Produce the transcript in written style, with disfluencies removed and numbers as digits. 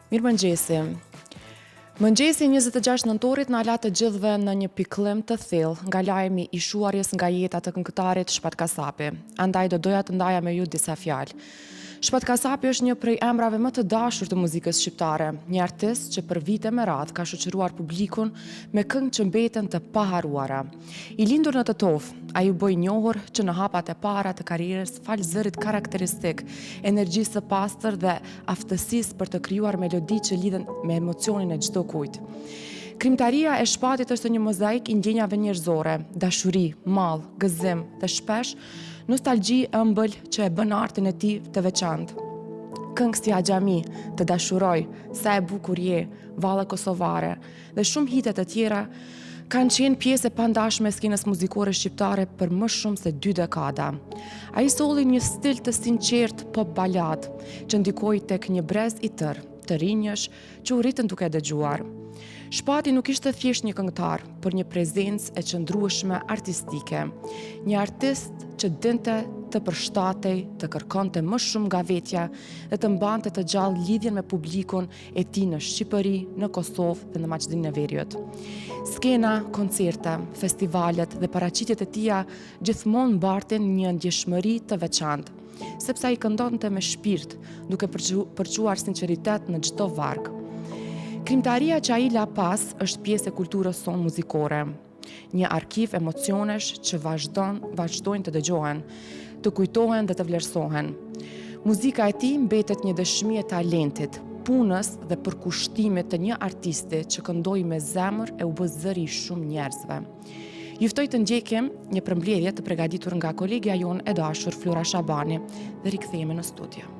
Mirëmëngjesi. Mëngjesi 26 nëntorit na la të gjithëve në një pikëllim të thellë nga lajmi i shuarjes nga jeta të këngëtarit Shpat Kasapi. Andaj do doja të ndaja me ju disa fjalë. Shpat Kasapi është një prej emrave më të dashur të muzikës shqiptare, një artist që për vite me radhë ka shoqëruar publikun me këngë që mbeten të paharuara. I lindur në Tetov, ai u bë i njohur që në hapat e para të karrierës fal zërit karakteristik, energjisë së pastër dhe aftësisë për të krijuar melodi që lidhen me emocionin e çdo kujt. Krimtaria e Shpatit është një mozaik i ndjenjave njerëzore, dashuri, mall, gëzim dhe shpesh nostalgji e ëmbël që e bën artin e tij të veçantë. Këngë si Axhami, Të dashuroj, Sa e bukur je, Valla kosovare dhe shumë hite të tjera kanë qenë pjesë e pandashme e skenës muzikore shqiptare për më shumë se 2 dekada. Ai solli një stil të sinqert pop balad, që ndikoi tek një brez i tërë, të rinjësh që u rritën duke dëgjuar. Shpati nuk ishte thjesht një këngëtar, por një prezencë e qëndrueshme artistike. Një artist që dinte të përshtatej, të kërkonte më shumë nga vetja dhe të mbante të gjallë lidhjen me publikun e tij në Shqipëri, në Kosovë dhe në Maqedoninë e Veriut. Skena, koncerte, festivalet dhe paraqitjet e tija gjithmonë mbartin një ndjeshmëri të veçantë, sepse ai këndonte me shpirt, duke përquar sinqeritet në çdo varg. Krimtaria që ai la pas është pjesë e kulturës sonë muzikore, një arkiv emocionesh që vazhdojnë të dëgjohen, të kujtohen dhe të vlerësohen. Muzika e tij mbetet një dëshmi e talentit, punës dhe përkushtimit të një artisti që këndoi me zemër e u bë zëri i shumë njerëzve. Ju ftoj të ndjekim një përmbledhje të përgatitur nga kolegja jonë e dashur Flora Shabani dhe rikthehemi në studio.